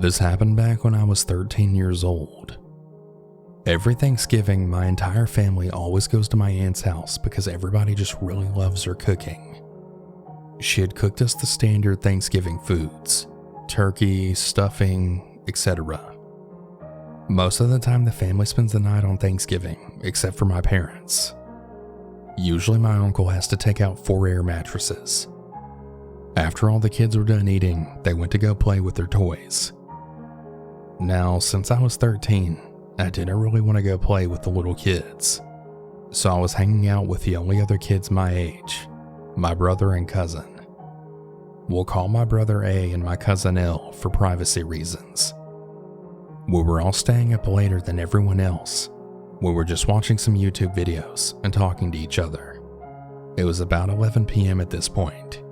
This happened back when I was 13 years old. Every Thanksgiving, my entire family always goes to my aunt's house because everybody just really loves her cooking. She had cooked us the standard Thanksgiving foods: turkey, stuffing, etc. Most of the time the family spends the night on Thanksgiving, except for my parents. Usually my uncle has to take out 4 air mattresses. After all the kids were done eating, they went to go play with their toys. Now, since I was 13, I didn't really want to go play with the little kids, so I was hanging out with the only other kids my age, my brother and cousin. We'll call my brother A and my cousin L for privacy reasons. We were all staying up later than everyone else. We were just watching some YouTube videos and talking to each other. It was about 11 p.m. at this point.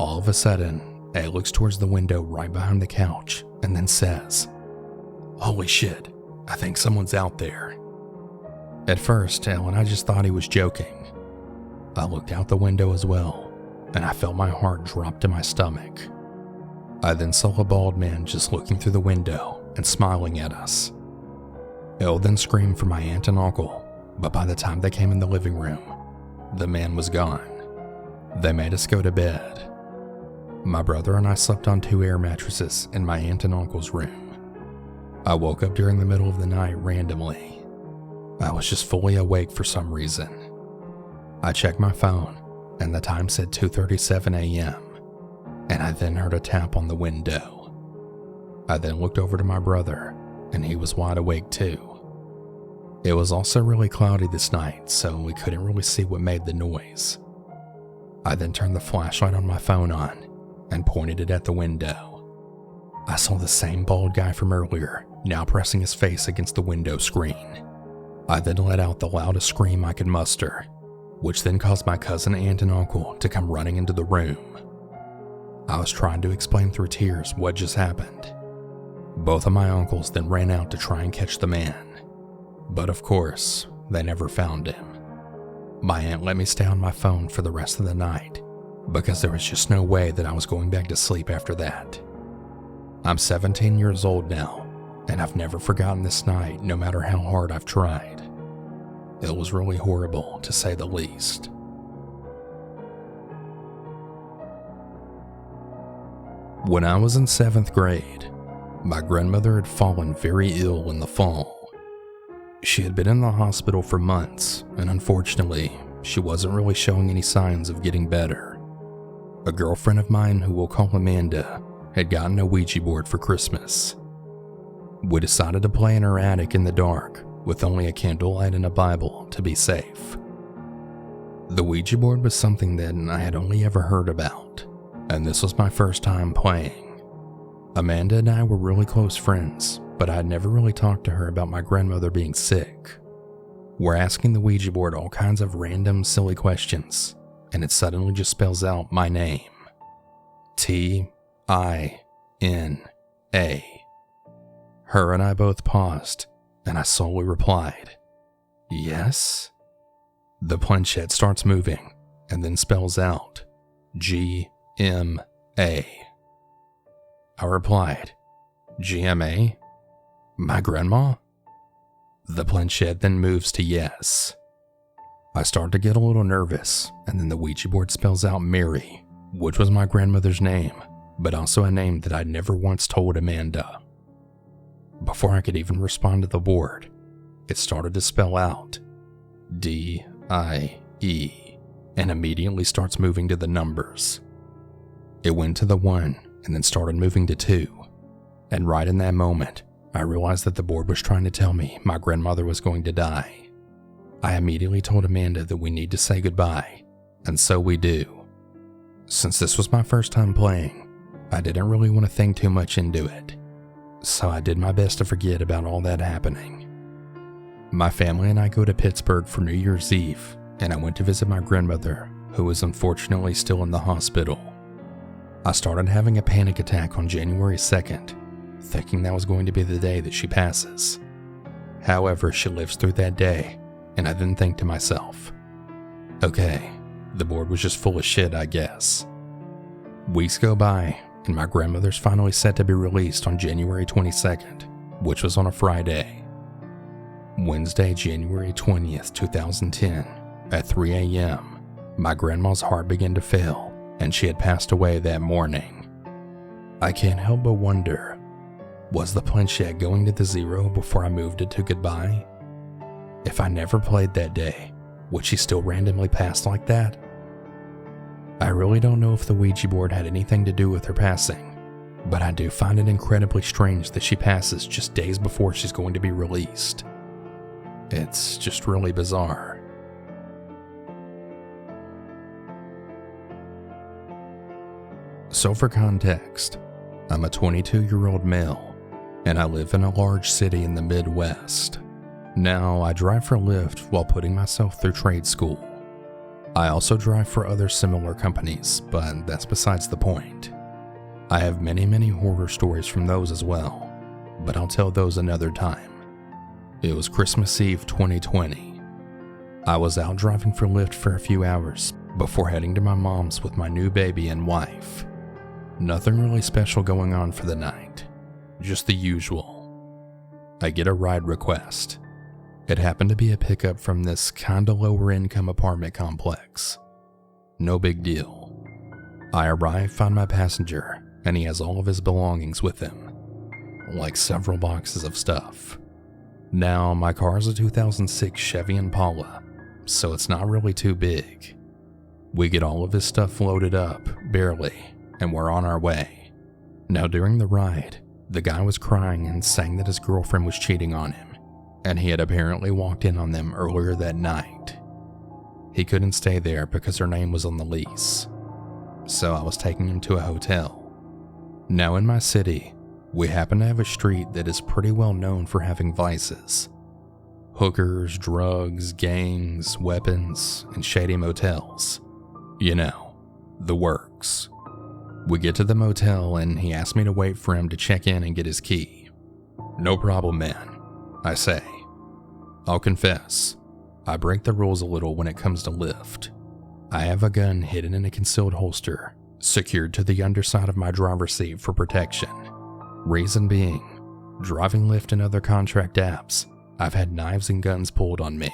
All of a sudden, A looks towards the window right behind the couch and then says, "Holy shit, I think someone's out there." At first, L and I just thought he was joking. I looked out the window as well, and I felt my heart drop to my stomach. I then saw a bald man just looking through the window and smiling at us. Elle then screamed for my aunt and uncle, but by the time they came in the living room, the man was gone. They made us go to bed. My brother and I slept on 2 air mattresses in my aunt and uncle's room. I woke up during the middle of the night randomly. I was just fully awake for some reason. I checked my phone, and the time said 2:37 a.m., and I then heard a tap on the window. I then looked over to my brother, and he was wide awake too. It was also really cloudy this night, so we couldn't really see what made the noise. I then turned the flashlight on my phone on and pointed it at the window. I saw the same bald guy from earlier, now pressing his face against the window screen. I then let out the loudest scream I could muster, which then caused my cousin, aunt, and uncle to come running into the room. I was trying to explain through tears what just happened. Both of my uncles then ran out to try and catch the man, but of course, they never found him. My aunt let me stay on my phone for the rest of the night, because there was just no way that I was going back to sleep after that. I'm 17 years old now, and I've never forgotten this night no matter how hard I've tried. It was really horrible, to say the least. When I was in 7th grade, my grandmother had fallen very ill in the fall. She had been in the hospital for months, and unfortunately, she wasn't really showing any signs of getting better. A girlfriend of mine, who we'll call Amanda, had gotten a Ouija board for Christmas. We decided to play in her attic in the dark, with only a candlelight and a Bible to be safe. The Ouija board was something that I had only ever heard about, and this was my first time playing. Amanda and I were really close friends, but I had never really talked to her about my grandmother being sick. We're asking the Ouija board all kinds of random, silly questions, and it suddenly just spells out my name. T-I-N-A. Her and I both paused, and I slowly replied, "Yes?" The planchette starts moving, and then spells out G-M-A. I replied, "GMA? My grandma?" The planchette then moves to yes. I start to get a little nervous, and then the Ouija board spells out Mary, which was my grandmother's name, but also a name that I'd never once told Amanda. Before I could even respond to the board, it started to spell out D-I-E, and immediately starts moving to the numbers. It went to the 1 and then started moving to 2, and right in that moment, I realized that the board was trying to tell me my grandmother was going to die. I immediately told Amanda that we need to say goodbye, and so we do. Since this was my first time playing, I didn't really want to think too much into it, so I did my best to forget about all that happening. My family and I go to Pittsburgh for New Year's Eve, and I went to visit my grandmother, who was unfortunately still in the hospital. I started having a panic attack on January 2nd, thinking that was going to be the day that she passes. However, she lives through that day, and I then think to myself, okay, the board was just full of shit, I guess. Weeks go by, and my grandmother's finally set to be released on January 22nd, which was on a Friday. Wednesday, January 20th, 2010, at 3 a.m., my grandma's heart began to fail, and she had passed away that morning. I can't help but wonder, was the planchette going to the zero before I moved it to goodbye? If I never played that day, would she still randomly pass like that? I really don't know if the Ouija board had anything to do with her passing, but I do find it incredibly strange that she passes just days before she's going to be released. It's just really bizarre. So for context, I'm a 22-year-old male, and I live in a large city in the Midwest. Now, I drive for Lyft while putting myself through trade school. I also drive for other similar companies, but that's besides the point. I have many horror stories from those as well, but I'll tell those another time. It was Christmas Eve 2020. I was out driving for Lyft for a few hours before heading to my mom's with my new baby and wife. Nothing really special going on for the night, just the usual. I get a ride request. It happened to be a pickup from this kinda lower income apartment complex. No big deal. I arrive, find my passenger, and he has all of his belongings with him, like several boxes of stuff. Now, my car is a 2006 Chevy Impala, so it's not really too big. We get all of his stuff loaded up, barely, and we're on our way. Now, during the ride, the guy was crying and saying that his girlfriend was cheating on him, and he had apparently walked in on them earlier that night. He couldn't stay there because her name was on the lease, so I was taking him to a hotel. Now in my city, we happen to have a street that is pretty well known for having vices. Hookers, drugs, gangs, weapons, and shady motels. You know, the works. We get to the motel and he asked me to wait for him to check in and get his key. No problem, man, I say. I'll confess, I break the rules a little when it comes to Lyft. I have a gun hidden in a concealed holster, secured to the underside of my driver's seat for protection. Reason being, driving Lyft and other contract apps, I've had knives and guns pulled on me,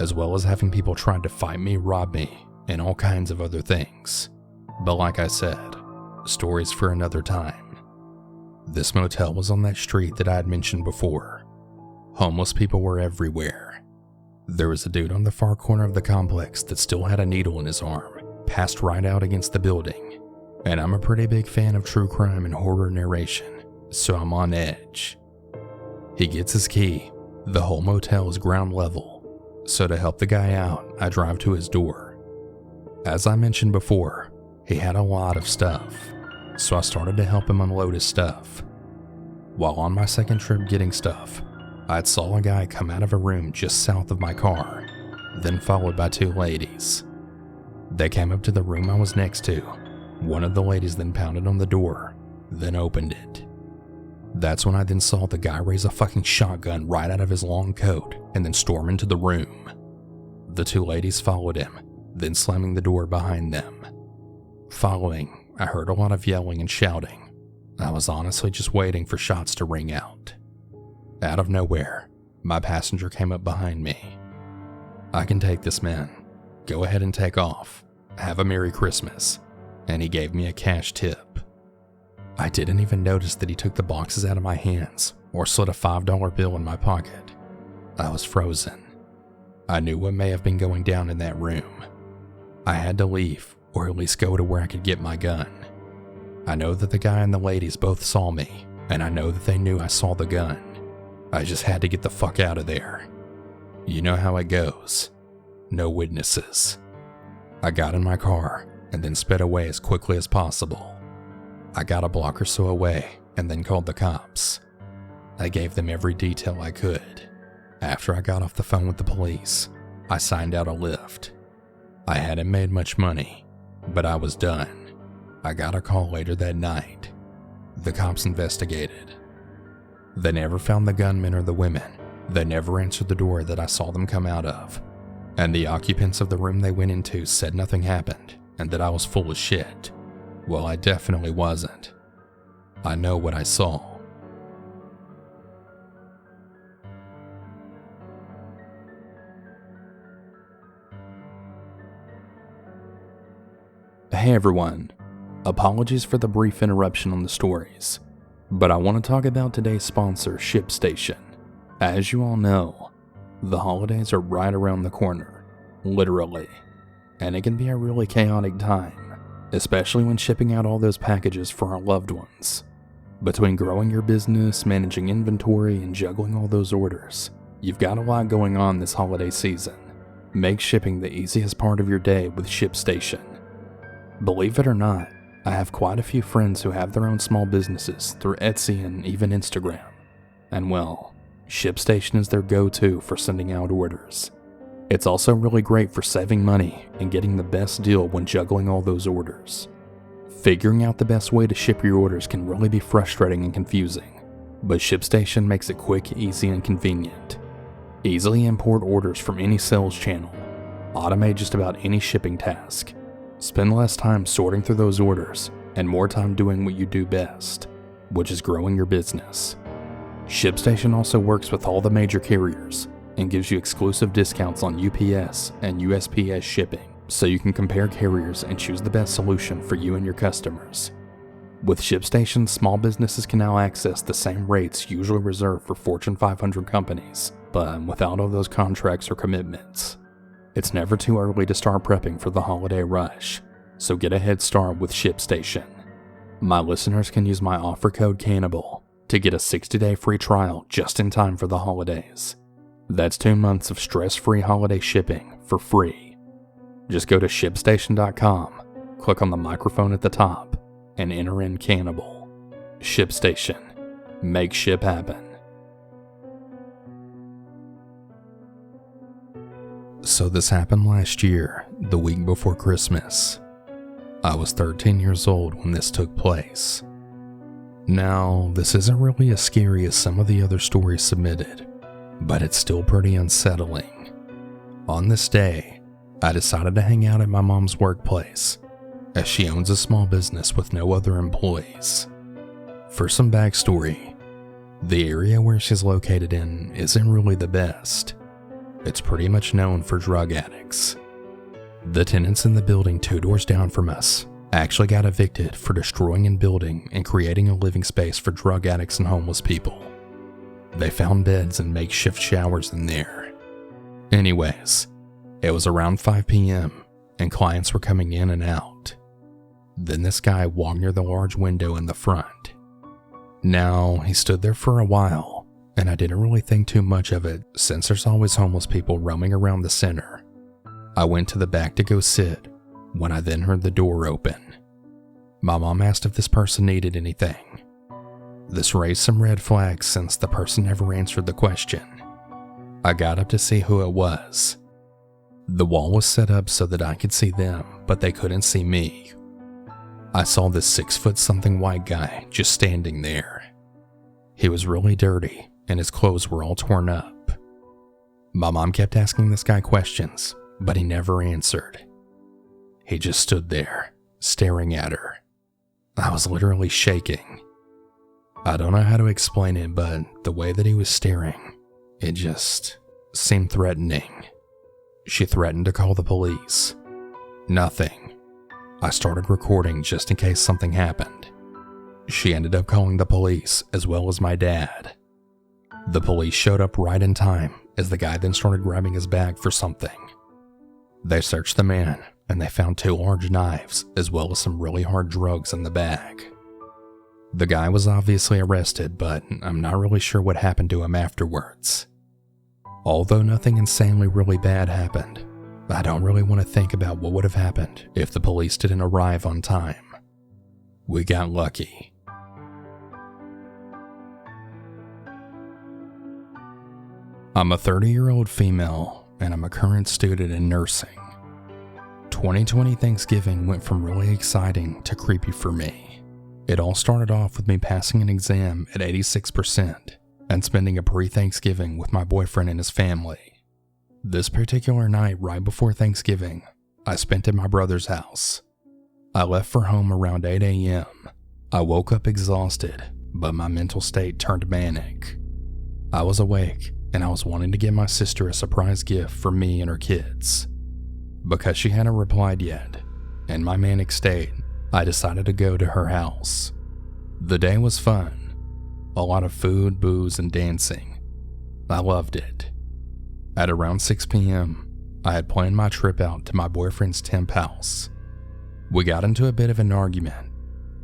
as well as having people trying to fight me, rob me, and all kinds of other things. But like I said, stories for another time. This motel was on that street that I had mentioned before. Homeless people were everywhere. There was a dude on the far corner of the complex that still had a needle in his arm, passed right out against the building. And I'm a pretty big fan of true crime and horror narration, so I'm on edge. He gets his key. The whole motel is ground level, so to help the guy out, I drive to his door. As I mentioned before, he had a lot of stuff, so I started to help him unload his stuff. While on my second trip getting stuff, I saw a guy come out of a room just south of my car, then followed by two ladies. They came up to the room I was next to. One of the ladies then pounded on the door, then opened it. That's when I then saw the guy raise a fucking shotgun right out of his long coat and then storm into the room. The two ladies followed him, then slamming the door behind them. Following, I heard a lot of yelling and shouting. I was honestly just waiting for shots to ring out. Out of nowhere, my passenger came up behind me. "I can take this, man. Go ahead and take off. Have a Merry Christmas." And he gave me a cash tip. I didn't even notice that he took the boxes out of my hands or slid a $5 bill in my pocket. I was frozen. I knew what may have been going down in that room. I had to leave, or at least go to where I could get my gun. I know that the guy and the ladies both saw me, and I know that they knew I saw the gun. I just had to get the fuck out of there. You know how it goes. No witnesses. I got in my car and then sped away as quickly as possible. I got a block or so away and then called the cops. I gave them every detail I could. After I got off the phone with the police, I signed out a Lyft. I hadn't made much money, but I was done. I got a call later that night. The cops investigated. They never found the gunmen or the women. They never answered the door that I saw them come out of. And the occupants of the room they went into said nothing happened and that I was full of shit. Well, I definitely wasn't. I know what I saw. Hey everyone, apologies for the brief interruption on the stories, but I want to talk about today's sponsor, ShipStation. As you all know, the holidays are right around the corner, literally, and it can be a really chaotic time, especially when shipping out all those packages for our loved ones. Between growing your business, managing inventory, and juggling all those orders, you've got a lot going on this holiday season. Make shipping the easiest part of your day with ShipStation. Believe it or not, I have quite a few friends who have their own small businesses through Etsy and even Instagram. And well, ShipStation is their go-to for sending out orders. It's also really great for saving money and getting the best deal when juggling all those orders. Figuring out the best way to ship your orders can really be frustrating and confusing, but ShipStation makes it quick, easy, and convenient. Easily import orders from any sales channel. Automate just about any shipping task. Spend less time sorting through those orders and more time doing what you do best, which is growing your business. ShipStation also works with all the major carriers and gives you exclusive discounts on UPS and USPS shipping, so you can compare carriers and choose the best solution for you and your customers. With ShipStation, small businesses can now access the same rates usually reserved for Fortune 500 companies, but without all those contracts or commitments. It's never too early to start prepping for the holiday rush, so get a head start with ShipStation. My listeners can use my offer code Cannibal to get a 60-day free trial just in time for the holidays. That's 2 months of stress-free holiday shipping for free. Just go to ShipStation.com, click on the microphone at the top, and enter in Cannibal. ShipStation. Make ship happen. So this happened last year, the week before Christmas. I was 13 years old when this took place. Now, this isn't really as scary as some of the other stories submitted, but it's still pretty unsettling. On this day, I decided to hang out at my mom's workplace, as she owns a small business with no other employees. For some backstory, the area where she's located in isn't really the best. It's pretty much known for drug addicts. The tenants in the building 2 doors down from us actually got evicted for destroying and building and creating a living space for drug addicts and homeless people. They found beds and makeshift showers in there. Anyways, it was around 5 p.m. and clients were coming in and out. Then this guy walked near the large window in the front. Now, he stood there for a while, and I didn't really think too much of it since there's always homeless people roaming around the center. I went to the back to go sit when I then heard the door open. My mom asked if this person needed anything. This raised some red flags since the person never answered the question. I got up to see who it was. The wall was set up so that I could see them, but they couldn't see me. I saw this 6-foot-something white guy just standing there. He was really dirty, and his clothes were all torn up. My mom kept asking this guy questions, but he never answered. He just stood there, staring at her. I was literally shaking. I don't know how to explain it, but the way that he was staring, it just seemed threatening. She threatened to call the police. Nothing. I started recording just in case something happened. She ended up calling the police as well as my dad. The police showed up right in time as the guy then started grabbing his bag for something. They searched the man and they found 2 large knives as well as some really hard drugs in the bag. The guy was obviously arrested, but I'm not really sure what happened to him afterwards. Although nothing insanely really bad happened, I don't really want to think about what would have happened if the police didn't arrive on time. We got lucky. I'm a 30-year-old female, and I'm a current student in nursing. 2020 Thanksgiving went from really exciting to creepy for me. It all started off with me passing an exam at 86% and spending a pre-Thanksgiving with my boyfriend and his family. This particular night right before Thanksgiving, I spent at my brother's house. I left for home around 8 a.m. I woke up exhausted, but my mental state turned manic. I was awake and I was wanting to give my sister a surprise gift for me and her kids. Because she hadn't replied yet, in my manic state, I decided to go to her house. The day was fun. A lot of food, booze, and dancing. I loved it. At around 6 p.m., I had planned my trip out to my boyfriend's temp house. We got into a bit of an argument,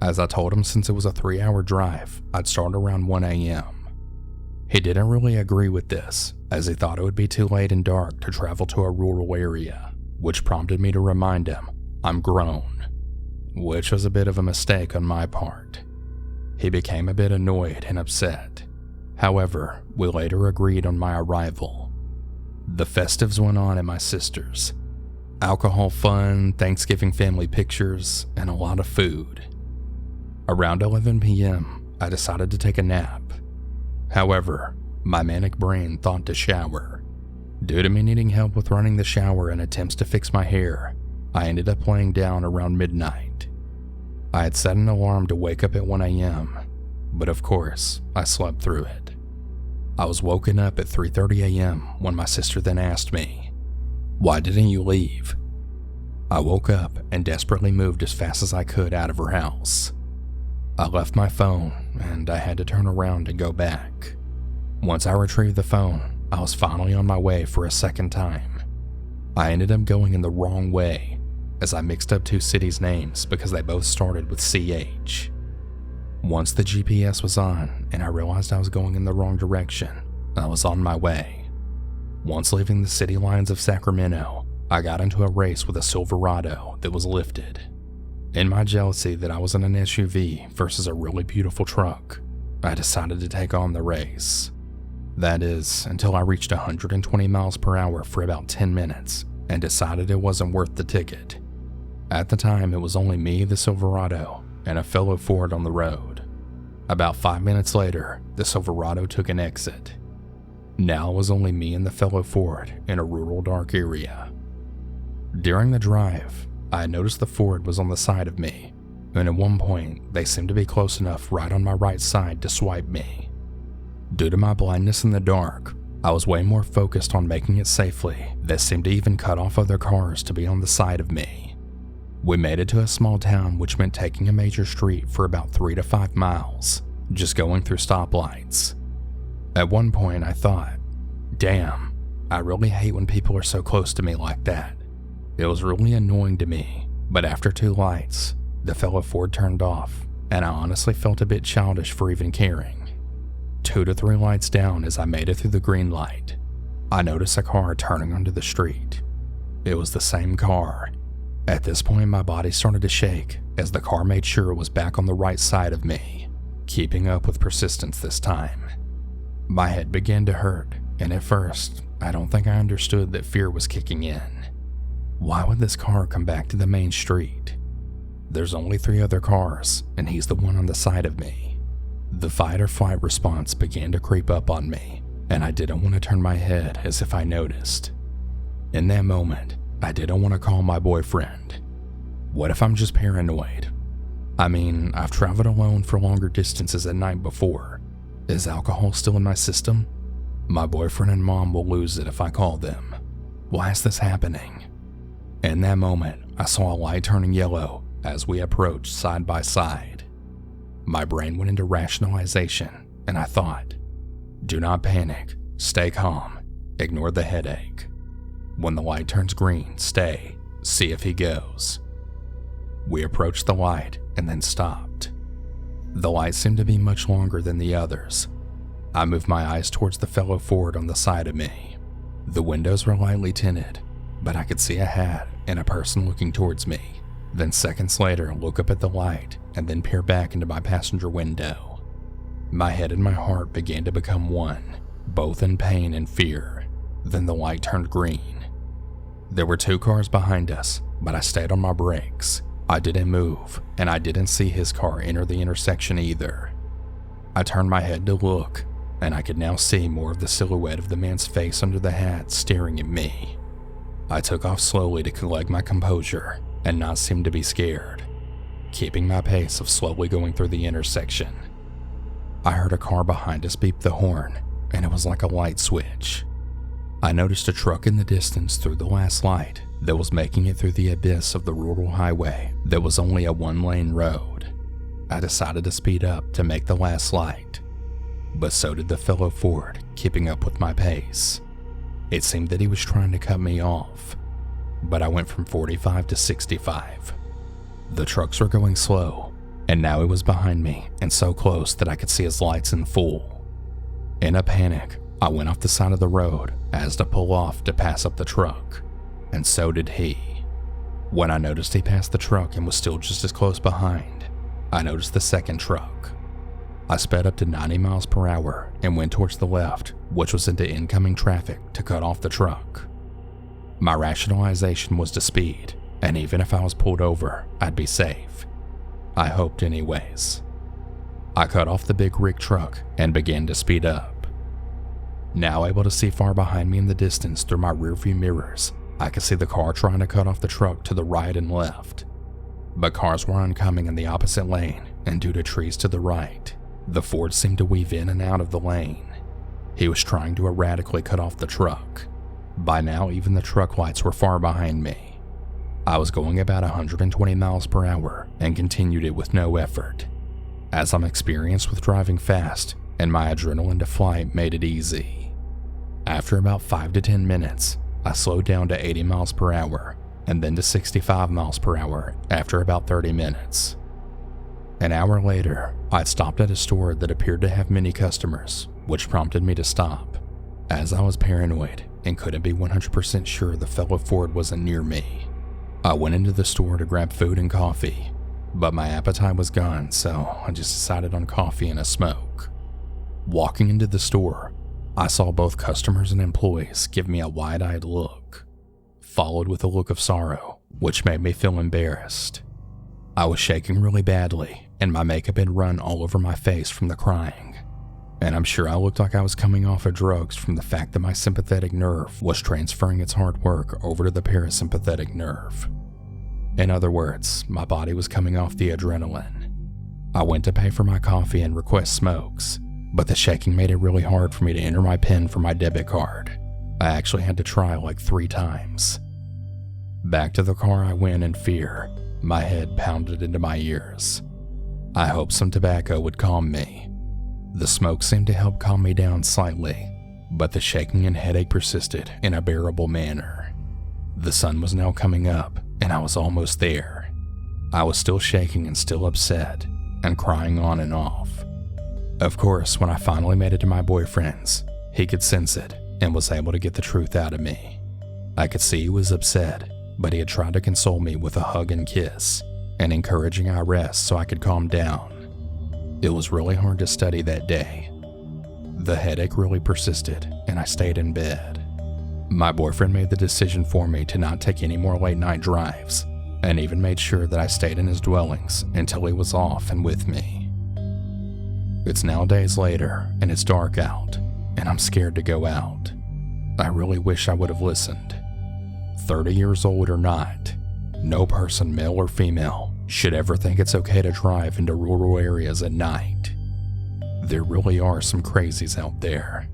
as I told him since it was a 3-hour drive, I'd start around 1 a.m. He didn't really agree with this, as he thought it would be too late and dark to travel to a rural area, which prompted me to remind him I'm grown, which was a bit of a mistake on my part. He became a bit annoyed and upset. However, we later agreed on my arrival. The festives went on at my sister's. Alcohol fun, Thanksgiving family pictures, and a lot of food. Around 11 p.m., I decided to take a nap. However, my manic brain thought to shower. Due to me needing help with running the shower and attempts to fix my hair, I ended up laying down around midnight. I had set an alarm to wake up at 1 a.m., but of course, I slept through it. I was woken up at 3:30 a.m. when my sister then asked me, "Why didn't you leave?" I woke up and desperately moved as fast as I could out of her house. I left my phone and I had to turn around and go back. Once I retrieved the phone, I was finally on my way for a second time. I ended up going in the wrong way, as I mixed up two cities' names because they both started with CH. Once the GPS was on and I realized I was going in the wrong direction, I was on my way. Once leaving the city lines of Sacramento, I got into a race with a Silverado that was lifted. In my jealousy that I was in an SUV versus a really beautiful truck, I decided to take on the race. That is, until I reached 120 miles per hour for about 10 minutes and decided it wasn't worth the ticket. At the time, it was only me, the Silverado, and a fellow Ford on the road. About 5 minutes later, the Silverado took an exit. Now it was only me and the fellow Ford in a rural dark area. During the drive, I noticed the Ford was on the side of me, and at one point, they seemed to be close enough right on my right side to swipe me. Due to my blindness in the dark, I was way more focused on making it safely that seemed to even cut off other cars to be on the side of me. We made it to a small town, which meant taking a major street for about 3 to 5 miles, just going through stoplights. At one point I thought, damn, I really hate when people are so close to me like that. It was really annoying to me, but after 2 lights, the fellow Ford turned off, and I honestly felt a bit childish for even caring. 2 to 3 lights down as I made it through the green light, I noticed a car turning onto the street. It was the same car. At this point, my body started to shake as the car made sure it was back on the right side of me, keeping up with persistence this time. My head began to hurt, and at first, I don't think I understood that fear was kicking in. Why would this car come back to the main street? There's only 3 other cars, and he's the one on the side of me. The fight or flight response began to creep up on me, and I didn't want to turn my head as if I noticed. In that moment, I didn't want to call my boyfriend. What if I'm just paranoid? I mean, I've traveled alone for longer distances at night before. Is alcohol still in my system? My boyfriend and mom will lose it if I call them. Why is this happening? In that moment, I saw a light turning yellow as we approached side by side. My brain went into rationalization, and I thought, do not panic, stay calm, ignore the headache. When the light turns green, stay, see if he goes. We approached the light and then stopped. The light seemed to be much longer than the others. I moved my eyes towards the fellow Ford on the side of me. The windows were lightly tinted, but I could see a hat and a person looking towards me. Then seconds later, look up at the light and then peer back into my passenger window. My head and my heart began to become one, both in pain and fear. Then the light turned green. There were 2 cars behind us, but I stayed on my brakes. I didn't move, and I didn't see his car enter the intersection either. I turned my head to look, and I could now see more of the silhouette of the man's face under the hat staring at me. I took off slowly to collect my composure and not seem to be scared. keeping my pace of slowly going through the intersection. I heard a car behind us beep the horn, and it was like a light switch. I noticed a truck in the distance through the last light that was making it through the abyss of the rural highway that was only a one-lane road. I decided to speed up to make the last light, but so did the fellow Ford, keeping up with my pace. It seemed that he was trying to cut me off, but I went from 45 to 65. The trucks were going slow, and now he was behind me and so close that I could see his lights in full. In a panic, I went off the side of the road as to pull off to pass up the truck, and so did he. When I noticed he passed the truck and was still just as close behind, I noticed the second truck. I sped up to 90 miles per hour and went towards the left, which was into incoming traffic, to cut off the truck. My rationalization was to speed, and even if I was pulled over, I'd be safe. I hoped anyways. I cut off the big rig truck and began to speed up. Now able to see far behind me in the distance through my rearview mirrors, I could see the car trying to cut off the truck to the right and left. But cars were oncoming in the opposite lane, and due to trees to the right, the Ford seemed to weave in and out of the lane. He was trying to erratically cut off the truck. By now, even the truck lights were far behind me. I was going about 120 miles per hour and continued it with no effort, as I'm experienced with driving fast and my adrenaline to flight made it easy. After about 5 to 10 minutes, I slowed down to 80 miles per hour and then to 65 miles per hour after about 30 minutes. An hour later, I'd stopped at a store that appeared to have many customers, which prompted me to stop, as I was paranoid and couldn't be 100% sure the fellow Ford wasn't near me. I went into the store to grab food and coffee, but my appetite was gone, so I just decided on coffee and a smoke. Walking into the store, I saw both customers and employees give me a wide-eyed look, followed with a look of sorrow, which made me feel embarrassed. I was shaking really badly, and my makeup had run all over my face from the crying, and I'm sure I looked like I was coming off of drugs from the fact that my sympathetic nerve was transferring its hard work over to the parasympathetic nerve. In other words, my body was coming off the adrenaline. I went to pay for my coffee and request smokes, but the shaking made it really hard for me to enter my PIN for my debit card. I actually had to try like 3 times. Back to the car I went in fear, my head pounded into my ears. I hoped some tobacco would calm me. The smoke seemed to help calm me down slightly, but the shaking and headache persisted in a bearable manner. The sun was now coming up, and I was almost there. I was still shaking and still upset, and crying on and off. Of course, when I finally made it to my boyfriend's, he could sense it and was able to get the truth out of me. I could see he was upset, but he had tried to console me with a hug and kiss, and encouraging I rest so I could calm down. It was really hard to study that day. The headache really persisted, and I stayed in bed. My boyfriend made the decision for me to not take any more late-night drives, and even made sure that I stayed in his dwellings until he was off and with me. It's now days later, and it's dark out, and I'm scared to go out. I really wish I would have listened. 30 years old or not, no person, male or female, should ever think it's okay to drive into rural areas at night. There really are some crazies out there.